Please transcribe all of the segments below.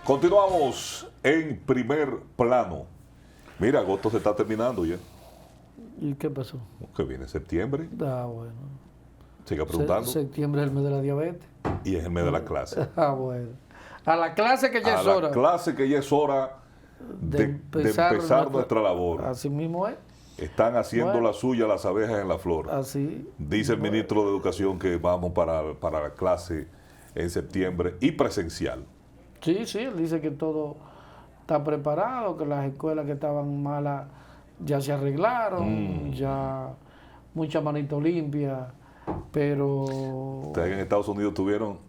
Continuamos en primer plano. Mira, agosto se está terminando ya. ¿Y qué pasó? Que viene septiembre. Bueno. Siga preguntando. Septiembre es el mes de la diabetes. Y es el mes de la clase. Bueno. A la clase que ya es hora. A la clase que ya es hora de empezar nuestra labor. Así mismo es. Están haciendo la suya las abejas en la flor. Así. Dice el ministro de Educación que vamos para la clase en septiembre y presencial. Sí, él dice que todo está preparado, que las escuelas que estaban malas ya se arreglaron, ya mucha manito limpia, pero... Ustedes en Estados Unidos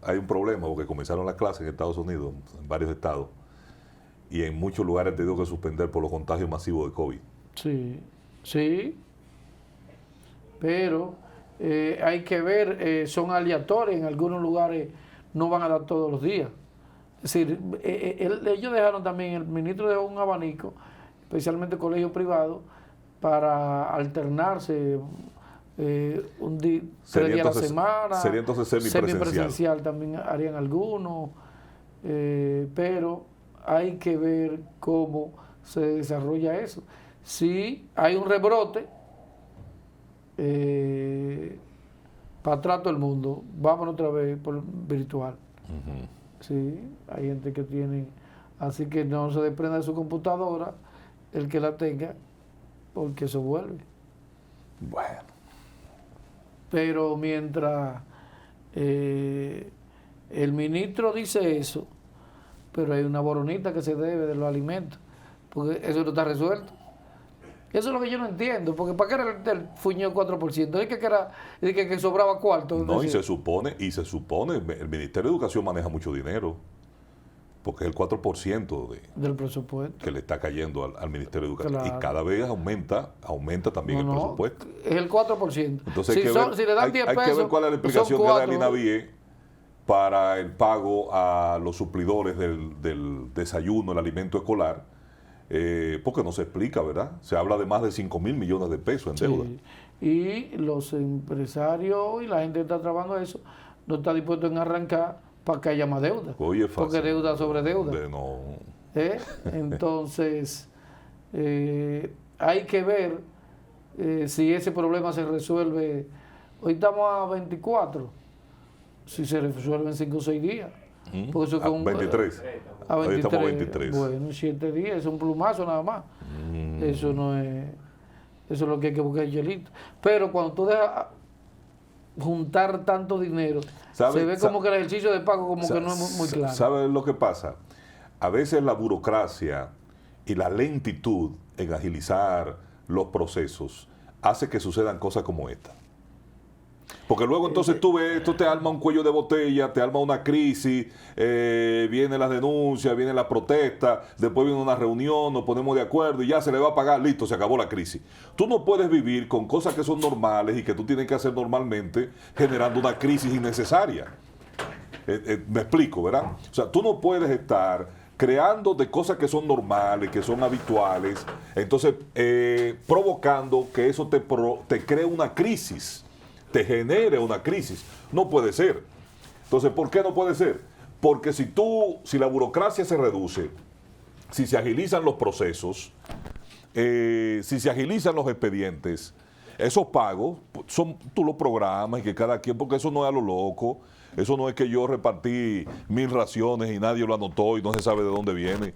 hay un problema porque comenzaron las clases en Estados Unidos, en varios estados, y en muchos lugares han tenido que suspender por los contagios masivos de COVID. Sí, pero hay que ver, son aleatorios, en algunos lugares no van a dar todos los días. Es decir, ellos dejaron también, el ministro dejó un abanico, especialmente colegios privados, para alternarse 3 días a la semana. Sería entonces semipresencial también harían algunos, pero hay que ver cómo se desarrolla eso. Si hay un rebrote, para atrás todo el mundo, vámonos otra vez por virtual. Sí, hay gente que tiene, así que no se desprenda de su computadora el que la tenga, porque eso vuelve. Bueno. Pero mientras el ministro dice eso, pero hay una boronita que se debe de los alimentos, porque eso no está resuelto. Eso es lo que yo no entiendo, porque ¿para qué era el fuñó 4%? Es que sobraba cuarto. No, y se supone, el Ministerio de Educación maneja mucho dinero, porque es el 4% del presupuesto que le está cayendo al Ministerio de Educación. Claro. Y cada vez aumenta también el presupuesto. Es el 4%. Entonces si le dan 10 pesos, hay que ver cuál es la explicación que da el INAVIE para el pago a los suplidores del desayuno, el alimento escolar. Porque no se explica, ¿verdad? Se habla de más de 5.000 millones de pesos en deuda. Y los empresarios y la gente que está trabajando eso no está dispuesto en arrancar para que haya más deuda. Oye, fácil. Porque deuda sobre deuda. No. Entonces, hay que ver si ese problema se resuelve. Hoy estamos a 24, si se resuelve en 5 o 6 días. Porque eso a 23. A 23. Hoy estamos 23. Bueno, 7 días, es un plumazo nada más. Eso no es... Eso es lo que hay que buscar el hielito. Pero cuando tú dejas juntar tanto dinero, se ve como que el ejercicio de pago como que no es muy claro. ¿Sabes lo que pasa? A veces la burocracia y la lentitud en agilizar los procesos hace que sucedan cosas como esta. Porque luego entonces tú ves, esto te arma un cuello de botella, te arma una crisis, viene la denuncia, viene la protesta, después viene una reunión, nos ponemos de acuerdo y ya se le va a pagar, listo, se acabó la crisis. Tú no puedes vivir con cosas que son normales y que tú tienes que hacer normalmente generando una crisis innecesaria. Me explico, ¿verdad? O sea, tú no puedes estar creando de cosas que son normales, que son habituales, entonces provocando que eso te cree una crisis. Te genere una crisis. No puede ser. Entonces, ¿por qué no puede ser? Porque si la burocracia se reduce, si se agilizan los procesos, si se agilizan los expedientes, esos pagos, tú los programas y que cada quien, porque eso no es a lo loco, eso no es que yo repartí 1000 raciones y nadie lo anotó y no se sabe de dónde viene.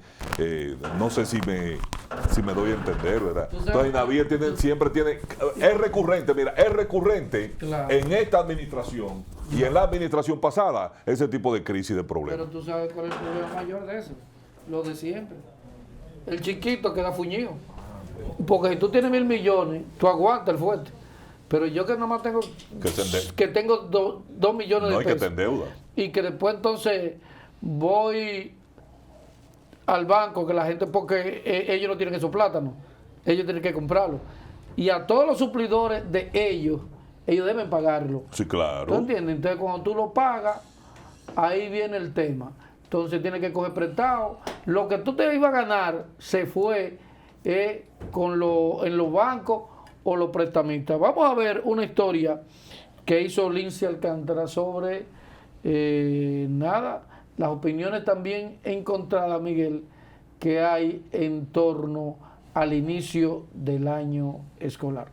No sé si me doy a entender, ¿verdad? Entonces, INAVIE siempre tiene, es recurrente claro, en esta administración y en la administración pasada, ese tipo de crisis, de problemas. Pero tú sabes cuál es el problema mayor de eso, lo de siempre. El chiquito queda fuñido. Porque si tú tienes 1.000 millones, tú aguantas el fuerte. Pero yo que nomás tengo que tengo 2 millones de pesos. No, hay que te endeuda. Y que después entonces voy al banco, que la gente, porque ellos no tienen esos plátanos, ellos tienen que comprarlo. Y a todos los suplidores de ellos deben pagarlo. Sí, claro. ¿Tú entiendes? Entonces cuando tú lo pagas, ahí viene el tema. Entonces tienes que coger prestado. Lo que tú te ibas a ganar se fue en los bancos o los prestamistas. Vamos a ver una historia que hizo Lindsay Alcántara sobre las opiniones también encontradas, Miguel, que hay en torno al inicio del año escolar.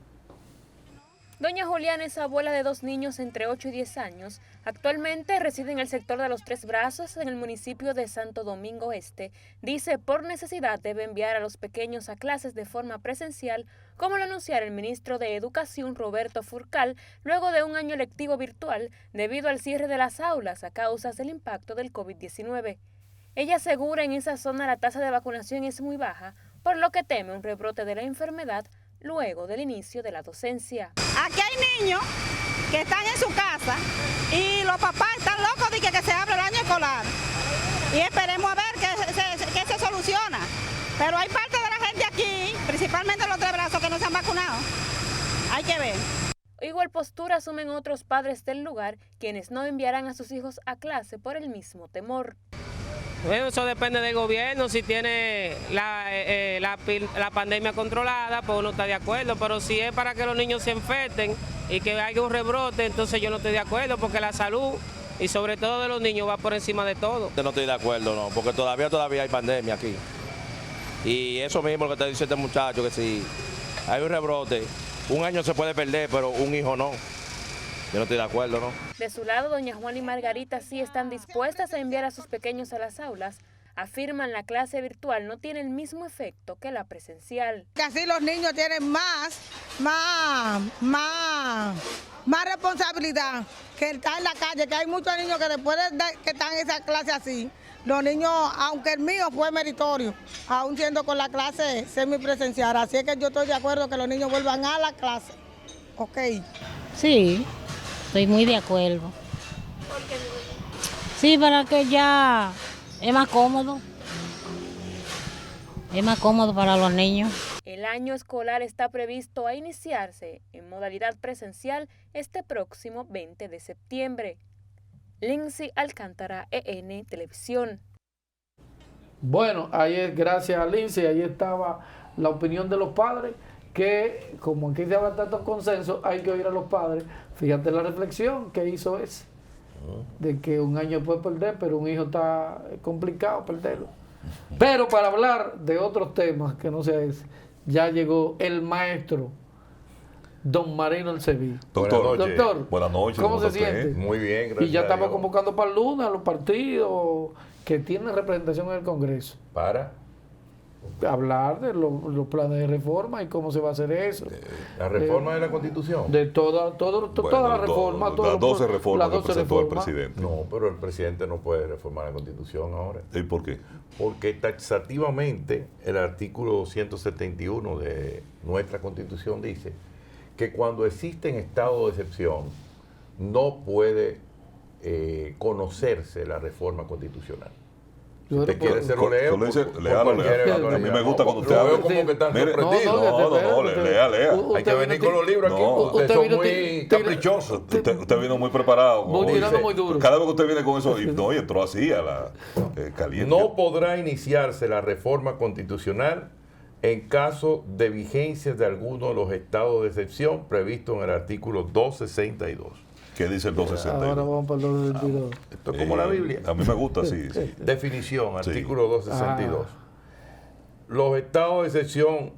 Doña Juliana es abuela de 2 niños entre 8 y 10 años. Actualmente reside en el sector de Los Tres Brazos, en el municipio de Santo Domingo Este. Dice, por necesidad debe enviar a los pequeños a clases de forma presencial, como lo anunciara el ministro de Educación, Roberto Furcal, luego de un año lectivo virtual debido al cierre de las aulas a causa del impacto del COVID-19. Ella asegura en esa zona la tasa de vacunación es muy baja, por lo que teme un rebrote de la enfermedad luego del inicio de la docencia. Aquí hay niños que están en su casa y los papás están locos de que se abra el año escolar. Y esperemos a ver qué se soluciona. Pero hay parte de la gente aquí, principalmente los Tres Brazos, que no se han vacunado. Hay que ver. Igual postura asumen otros padres del lugar, quienes no enviarán a sus hijos a clase por el mismo temor. Bueno, eso depende del gobierno, si tiene la pandemia controlada, pues uno está de acuerdo, pero si es para que los niños se infecten y que haya un rebrote, entonces yo no estoy de acuerdo, porque la salud y sobre todo de los niños va por encima de todo. No estoy de acuerdo, no, porque todavía hay pandemia aquí. Y eso mismo lo que te dice este muchacho, que si hay un rebrote, un año se puede perder, pero un hijo no. Yo no estoy de acuerdo, ¿no? De su lado, doña Juana y Margarita sí están dispuestas a enviar a sus pequeños a las aulas. Afirman la clase virtual no tiene el mismo efecto que la presencial. Que así los niños tienen más responsabilidad que estar en la calle, que hay muchos niños que después de que están en esa clase así, los niños, aunque el mío fue meritorio, aún siendo con la clase semipresencial, así es que yo estoy de acuerdo que los niños vuelvan a la clase. Ok. Sí. Estoy muy de acuerdo. ¿Por qué? Sí, para que ya es más cómodo. Es más cómodo para los niños. El año escolar está previsto a iniciarse en modalidad presencial este próximo 20 de septiembre. Lindsay Alcántara, EN Televisión. Bueno, gracias a Lindsay, ahí estaba la opinión de los padres, que como aquí se habla tanto consenso, hay que oír a los padres. Fíjate la reflexión que hizo ese, de que un año puede perder, pero un hijo está complicado perderlo. Pero para hablar de otros temas que no sea ese, ya llegó el maestro, don Marino Elseví. Doctor, buenas noches. ¿Cómo se siente? Muy bien, gracias. Y ya estamos convocando para el lunes a los partidos que tienen representación en el Congreso. Para hablar de los planes de reforma y cómo se va a hacer eso. la reforma de la Constitución. De toda la reforma. Las 12 reformas que presentó el presidente. No, pero el presidente no puede reformar la Constitución ahora. ¿Y por qué? Porque taxativamente el artículo 171 de nuestra Constitución dice que cuando existe en estado de excepción no puede conocerse la reforma constitucional. Si usted quiere se lo leo. A mí me gusta cuando usted habla. Veo como que están sorprendidos. Lea. Hay que venir con los libros aquí. Ustedes son muy caprichosos. Usted vino muy preparado. Muy duro. Cada vez que usted viene con eso, y entró así a la caliente. No podrá iniciarse la reforma constitucional en caso de vigencia de alguno de los estados de excepción previstos en el artículo 262. ¿Qué dice el 262? Ahora vamos para el 262. Esto es como la Biblia. A mí me gusta, sí. Definición, artículo 262. Los estados de excepción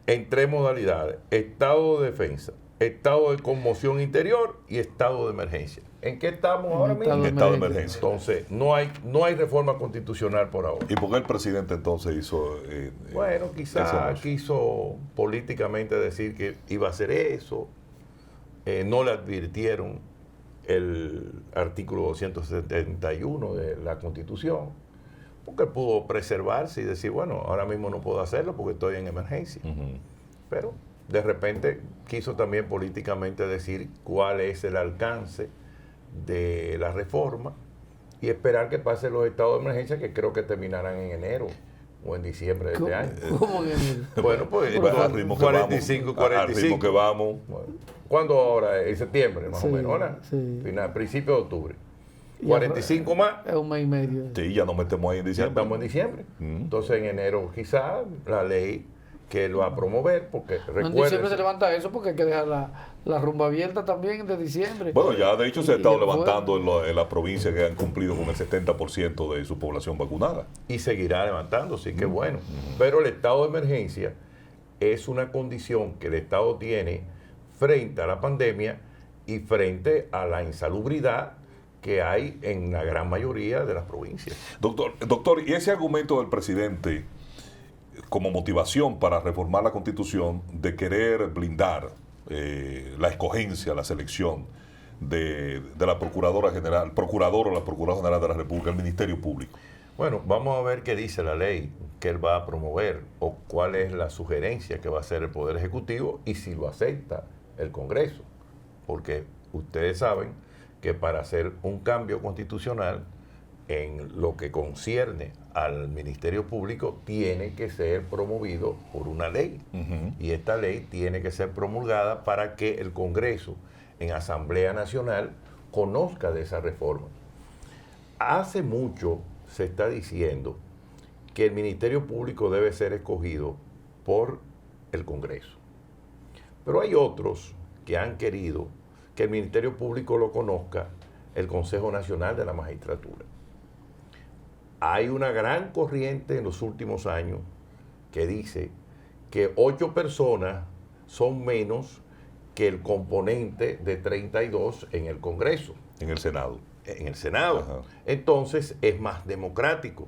en 3 modalidades: estado de defensa, estado de conmoción interior y estado de emergencia. ¿En qué estamos ahora mismo? En estado de emergencia. Entonces, no hay reforma constitucional por ahora. ¿Y por qué el presidente entonces hizo Bueno, quizás quiso políticamente decir que iba a hacer eso. No le advirtieron el artículo 271 de la Constitución, porque pudo preservarse y decir, bueno, ahora mismo no puedo hacerlo porque estoy en emergencia. Pero de repente quiso también políticamente decir cuál es el alcance de la reforma y esperar que pasen los estados de emergencia, que creo que terminarán en enero o en diciembre de este año. ¿Cómo que enero? Bueno, pues al ritmo que 45, vamos, 45. al ritmo que vamos. Bueno, ¿cuándo ahora? En septiembre, más o menos, ¿verdad? Sí. Final, principio de octubre. 45 más. Es un mes y medio. Sí, ya nos metemos ahí en Ya diciembre. estamos en diciembre. Entonces, en enero, quizás la ley que él va a promover, porque En diciembre se recuerden, levanta eso porque hay que dejar la rumba abierta también de diciembre. Bueno, ya de hecho se ha Y estado después- levantando en las provincias que han cumplido con el 70% de su población vacunada. y seguirá levantándose, que bueno. Pero el estado de emergencia es una condición que el Estado tiene frente a la pandemia y frente a la insalubridad que hay en la gran mayoría de las provincias. Doctor, ¿y ese argumento del presidente como motivación para reformar la Constitución de querer blindar la escogencia, la selección de la Procuradora General, Procurador o la Procuradora General de la República, el Ministerio Público? Bueno, vamos a ver qué dice la ley que él va a promover o cuál es la sugerencia que va a hacer el Poder Ejecutivo y si lo acepta el Congreso. Porque ustedes saben que para hacer un cambio constitucional en lo que concierne al Ministerio Público tiene que ser promovido por una ley. Y esta ley tiene que ser promulgada para que el Congreso en Asamblea Nacional conozca de esa reforma. Hace mucho se está diciendo que el Ministerio Público debe ser escogido por el Congreso. Pero hay otros que han querido que el Ministerio Público lo conozca el Consejo Nacional de la Magistratura. Hay una gran corriente en los últimos años que dice que 8 personas son menos que el componente de 32 en el Congreso. En el Senado. En el Senado. Ajá. Entonces es más democrático,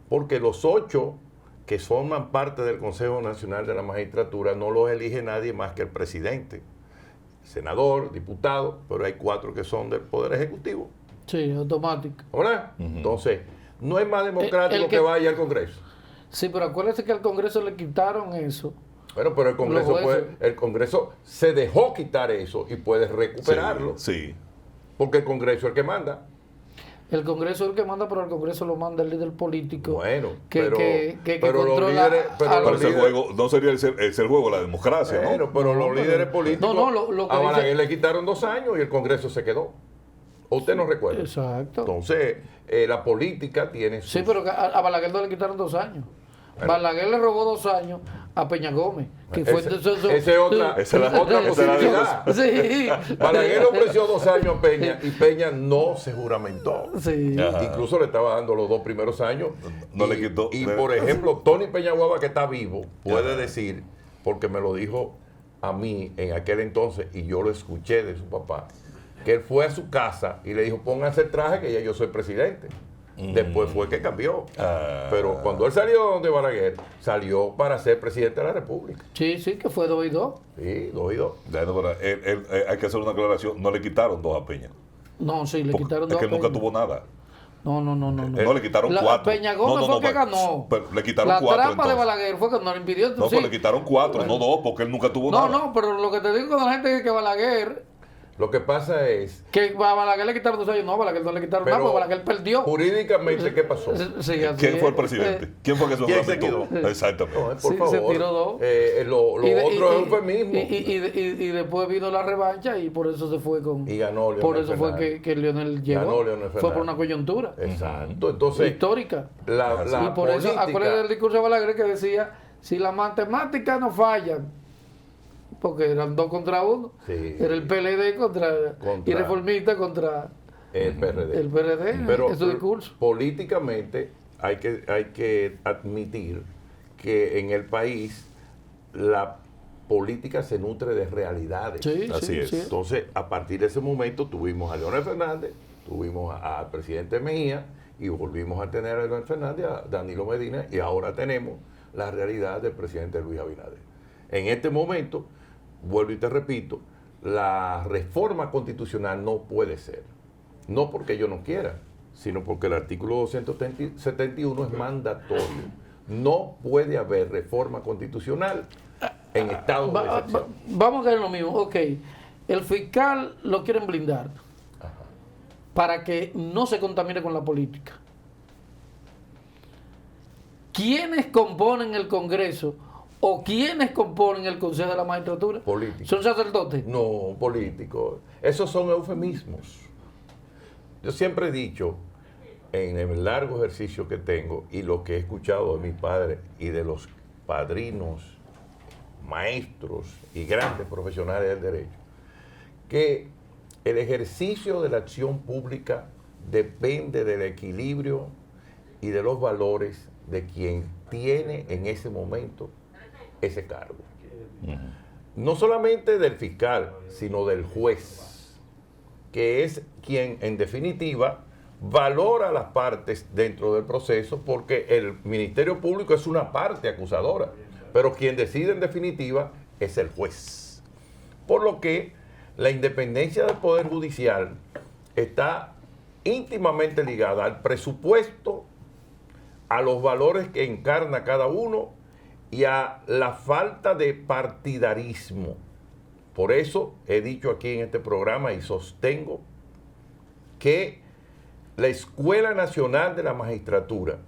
porque los 8 que forman parte del Consejo Nacional de la Magistratura no los elige nadie más que el presidente, senador, diputado, pero hay 4 que son del Poder Ejecutivo. Sí, automático. ¿Verdad? Entonces, no es más democrático El que que vaya al Congreso. Sí, pero acuérdese que al Congreso le quitaron eso. Bueno, pero el Congreso, Los jueces. el Congreso se dejó quitar eso y puede recuperarlo, Sí. porque el Congreso es el que manda. El Congreso es el que manda, pero el Congreso lo manda el líder político. Bueno, que pero los controla líderes, a pero los Pero los ese líderes, juego no sería el juego de la democracia, ¿no? bueno, pero los líderes políticos, lo que a Balaguer dice- le quitaron 2 años y el Congreso se quedó. ¿O usted no recuerda? Exacto. Entonces, la política tiene sus... Sí, pero que a Balaguer no le quitaron 2 años. Bueno. Balaguer le robó 2 años a Peña Gómez. Que fue Esa es otra esa posibilidad. Sí. Balaguer le ofreció 2 años a Peña y Peña no se juramentó. Sí. Ajá. Incluso le estaba dando los 2 primeros años. No le quitó. Y por ejemplo, Tony Peñaguaba, que está vivo, puede decir, porque me lo dijo a mí en aquel entonces y yo lo escuché de su papá, que él fue a su casa y le dijo, pónganse el traje que ya yo soy presidente. Después fue que cambió. Pero cuando él salió de Balaguer, salió para ser presidente de la República. Sí, que fue 2 y 2. Sí, 2 y 2. Hay que hacer una aclaración. No le quitaron 2 a Peña. No, sí, le Porque quitaron es 2 que a él nunca Peña. tuvo nada. No. No, le quitaron 4. Peña Gómez fue el que ganó. Pero le quitaron La 4. trampa de Balaguer fue que no le impidió. No, sí. pero le quitaron 4, no 2, porque él nunca tuvo No, nada. pero lo que te digo con la gente es que Balaguer, Lo que pasa es, que a Balaguer le quitaron 2 años, no, a Balaguer no le quitaron nada, pero porque Balaguer perdió. jurídicamente, ¿qué pasó? Sí, así ¿Quién fue el es. presidente? ¿Quién fue que se ¿Quién se juramentó? quedó? Exactamente. No, por Sí, favor. se tiró 2. Lo otro es eufemismo. Y después vino la revancha y por eso se fue con. Y ganó Leonel Por eso fue Fernández. que Leonel llegó. Ganó Leonel Fue por Fernández. una coyuntura Exacto. Entonces, histórica. la Y por eso, política, acuérdense del discurso de Balaguer que decía: si las matemáticas no fallan, porque eran 2 contra 1, Sí. era el PLD contra y Contra- Reformista contra el PRD. el PRD, Pero en su discurso. políticamente hay que admitir que en el país la política se nutre de realidades. Sí, Así sí, es. sí. Entonces, a partir de ese momento tuvimos a Leonel Fernández, tuvimos al presidente Mejía y volvimos a tener a Leonel Fernández, a Danilo Medina y ahora tenemos la realidad del presidente Luis Abinader. En este momento, vuelvo y te repito, la reforma constitucional no puede ser. No porque ellos no quieran, sino porque el artículo 271 es mandatorio. No puede haber reforma constitucional en estado de excepción. Vamos a caer en lo mismo. Ok, el fiscal lo quieren blindar para que no se contamine con la política. ¿Quiénes componen el Congreso o quiénes componen el Consejo de la Magistratura? Políticos. ¿Son sacerdotes? No, políticos. Esos son eufemismos. Yo siempre he dicho, en el largo ejercicio que tengo y lo que he escuchado de mis padres y de los padrinos maestros y grandes profesionales del derecho, que el ejercicio de la acción pública depende del equilibrio y de los valores de quien tiene en ese momento ese cargo. No solamente del fiscal, sino del juez, que es quien en definitiva valora las partes dentro del proceso, porque el Ministerio Público es una parte acusadora, pero quien decide en definitiva es el juez. Por lo que la independencia del Poder Judicial está íntimamente ligada al presupuesto, a los valores que encarna cada uno y a la falta de partidarismo. Por eso he dicho aquí en este programa y sostengo que la Escuela Nacional de la Magistratura,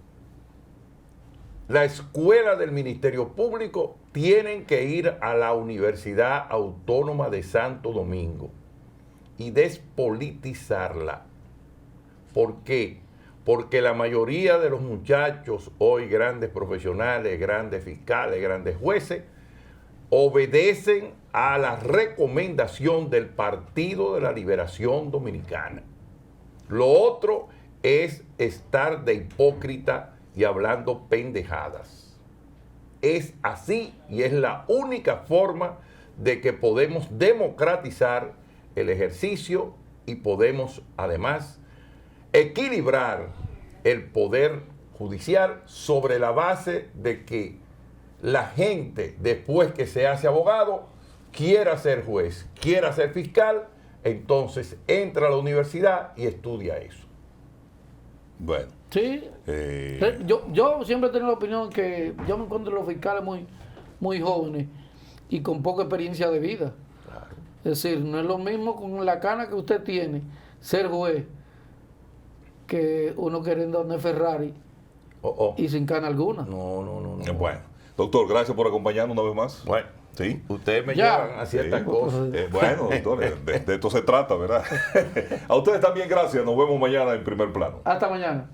la Escuela del Ministerio Público tienen que ir a la Universidad Autónoma de Santo Domingo y despolitizarla. ¿Por qué? Porque la mayoría de los muchachos, hoy grandes profesionales, grandes fiscales, grandes jueces, obedecen a la recomendación del Partido de la Liberación Dominicana. Lo otro es estar de hipócrita y hablando pendejadas. Es así y es la única forma de que podemos democratizar el ejercicio y podemos además equilibrar el poder judicial sobre la base de que la gente, después que se hace abogado, quiera ser juez, quiera ser fiscal, entonces entra a la universidad y estudia eso. Bueno. Sí. Yo siempre he tenido la opinión que yo me encuentro los fiscales muy jóvenes y con poca experiencia de vida. Claro. Es decir, no es lo mismo con la cana que usted tiene ser juez que uno queriendo andar Ferrari y sin cana alguna. No. Bueno, doctor, gracias por acompañarnos una vez más. Bueno, sí. Ustedes me llevan a ciertas cosas. Bueno, doctor, de esto se trata, ¿verdad? A ustedes también gracias. Nos vemos mañana en Primer Plano. Hasta mañana.